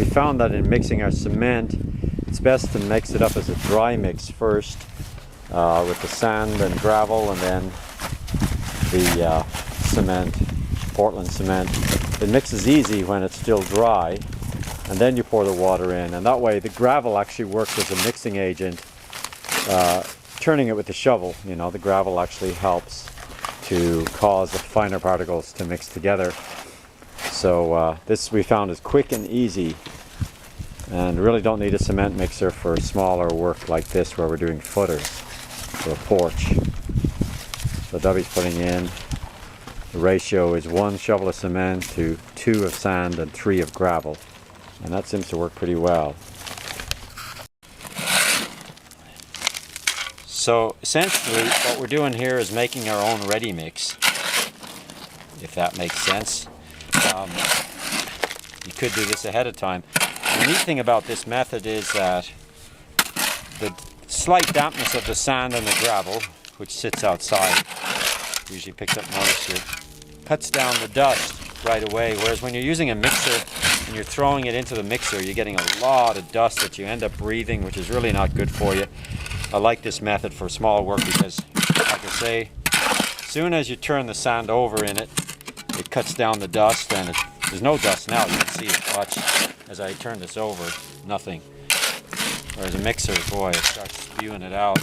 found that in mixing our cement, it's best to mix it up as a dry mix first with the sand and gravel, and then the cement, Portland cement. It mixes easy when it's still dry, and then you pour the water in, and that way the gravel actually works as a mixing agent. Turning it with the shovel, you know, the gravel actually helps to cause the finer particles to mix together. So this we found is quick and easy, and really don't need a cement mixer for smaller work like this where we're doing footers for a porch. So Debbie's putting in, the ratio is 1 shovel of cement to 2 of sand and 3 of gravel, and that seems to work pretty well. So essentially what we're doing here is making our own ready mix, if that makes sense. You could do this ahead of time. The neat thing about this method is that the slight dampness of the sand and the gravel, which sits outside, usually picks up moisture, cuts down the dust right away, whereas when you're using a mixer and you're throwing it into the mixer, you're getting a lot of dust that you end up breathing, which is really not good for you. I like this method for small work because, like I say, as soon as you turn the sand over in it, it cuts down the dust, and there's no dust now. You can see it. Watch as I turn this over, nothing. Whereas a mixer, boy, it starts spewing it out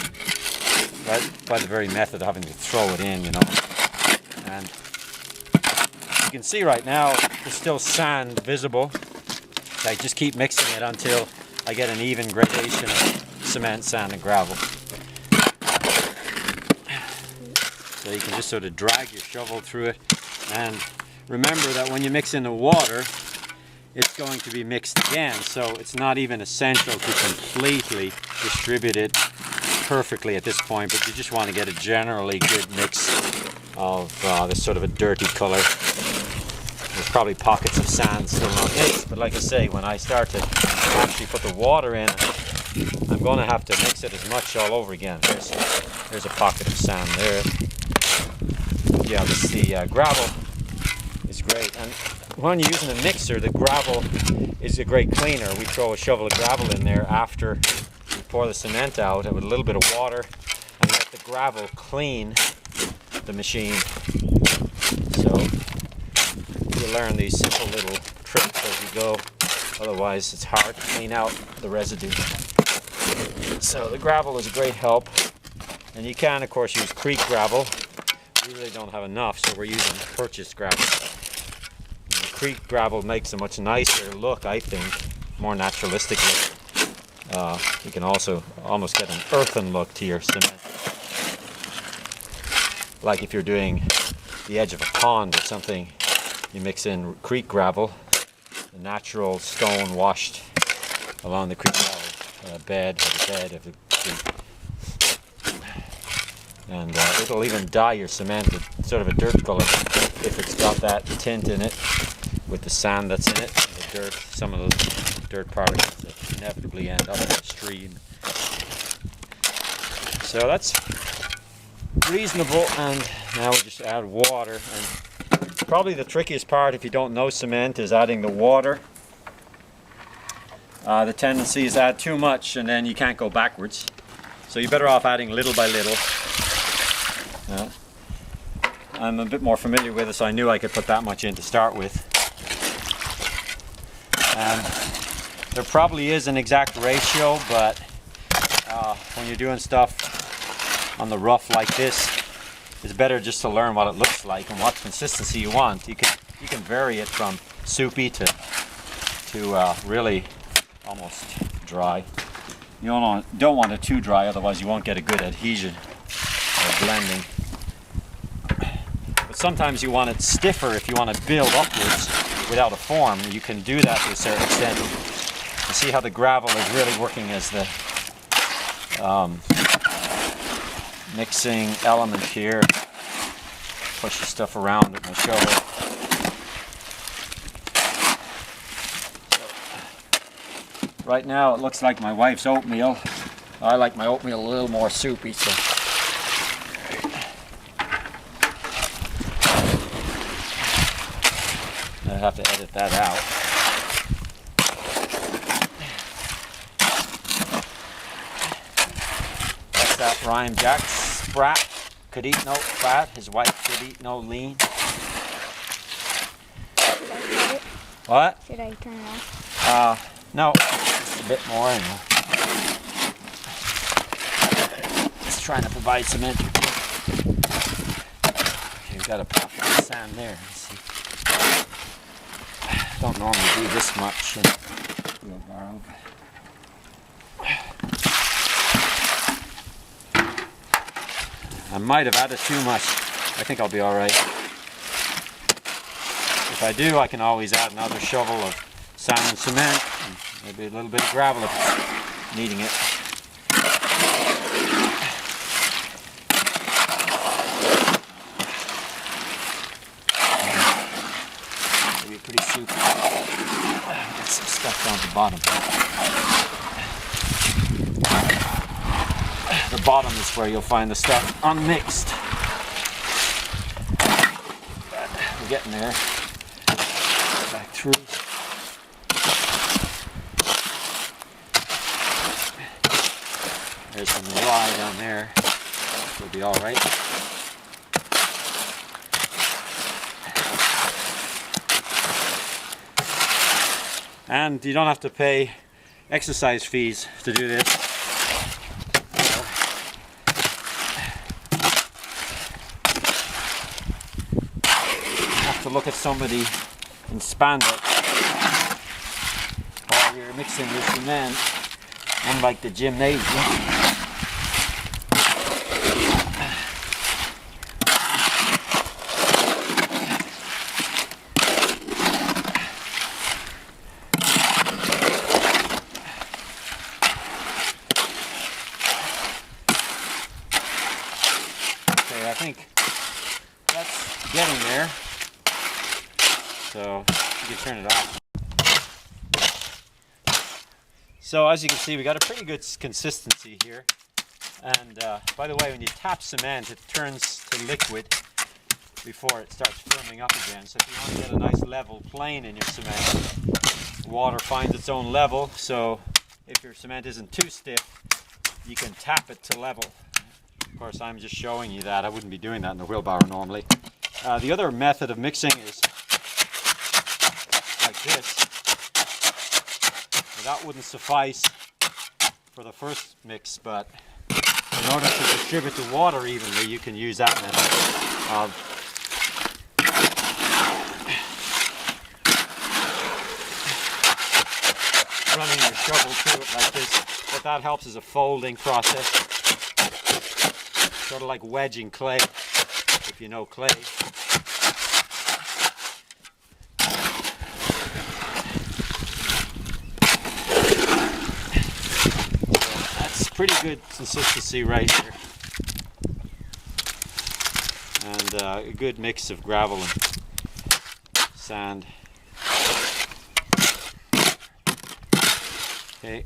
right by the very method of having to throw it in, you know. And you can see right now there's still sand visible. I just keep mixing it until I get an even gradation of cement, sand, and gravel. So you can just sort of drag your shovel through it, and remember that when you mix in the water, it's going to be mixed again, so it's not even essential to completely distribute it perfectly at this point, but you just want to get a generally good mix of this sort of a dirty color. There's probably pockets of sand still not mixed, but like I say, when I start to actually put the water in, I'm going to have to mix it as much all over again. There's a pocket of sand there. Yeah, the gravel is great. And when you're using a mixer, the gravel is a great cleaner. We throw a shovel of gravel in there after we pour the cement out with a little bit of water and let the gravel clean the machine. So you learn these simple little tricks as you go. Otherwise, it's hard to clean out the residue. So the gravel is a great help, and you can of course use creek gravel. We really don't have enough, so we're using purchased gravel. And the creek gravel makes a much nicer look, I think, more naturalistic look. You can also almost get an earthen look to your cement, like if you're doing the edge of a pond or something. You mix in creek gravel, the natural stone washed along the creek gravel bed of the creek, and it'll even dye your cement with sort of a dirt color if it's got that tint in it with the sand that's in it, the dirt, some of those dirt particles that inevitably end up in the stream. So that's reasonable, and now we just add water. And probably the trickiest part if you don't know cement is adding the water. The tendency is to add too much and then you can't go backwards. So you're better off adding little by little. I'm a bit more familiar with it, so I knew I could put that much in to start with. There probably is an exact ratio, but when you're doing stuff on the rough like this, it's better just to learn what it looks like and what consistency you want. You can vary it from soupy to really almost dry. You don't want it too dry, otherwise you won't get a good adhesion or blending. But sometimes you want it stiffer if you want to build upwards without a form. You can do that to a certain extent. You see how the gravel is really working as the mixing element here. Push the stuff around with my shovel. Right now it looks like my wife's oatmeal. I like my oatmeal a little more soupy, so I have to edit that out. Rhyme Jack Sprat could eat no fat, his wife could eat no lean. Should I cut it? What? Should I turn it off? No, just a bit more. And just trying to provide some entertainment. Okay, we've got to pop the sand there. Let's see. Don't normally do this much in wheelbarrow. I might have added too much. I think I'll be alright. If I do, I can always add another shovel of sand and cement, and maybe a little bit of gravel if it's needing it. Maybe pretty soupy. Get some stuff down the bottom. The bottom is where you'll find the stuff unmixed. But we're getting there. Back through. There's some rye down there. We'll be alright. And you don't have to pay exercise fees to do this. To look at somebody in spandex while you're mixing your cement, unlike the gymnasium. Okay, I think that's getting there. So you can turn it off. So as you can see, we got a pretty good consistency here. And by the way, when you tap cement, it turns to liquid before it starts firming up again. So if you want to get a nice level plane in your cement, water finds its own level. So if your cement isn't too stiff, you can tap it to level. Of course, I'm just showing you that. I wouldn't be doing that in the wheelbarrow normally. The other method of mixing is like this. Now, that wouldn't suffice for the first mix, but in order to distribute the water evenly, you can use that method of running your shovel through it like this. What that helps is a folding process, sort of like wedging clay, if you know clay. Pretty good consistency right here, and a good mix of gravel and sand. Okay.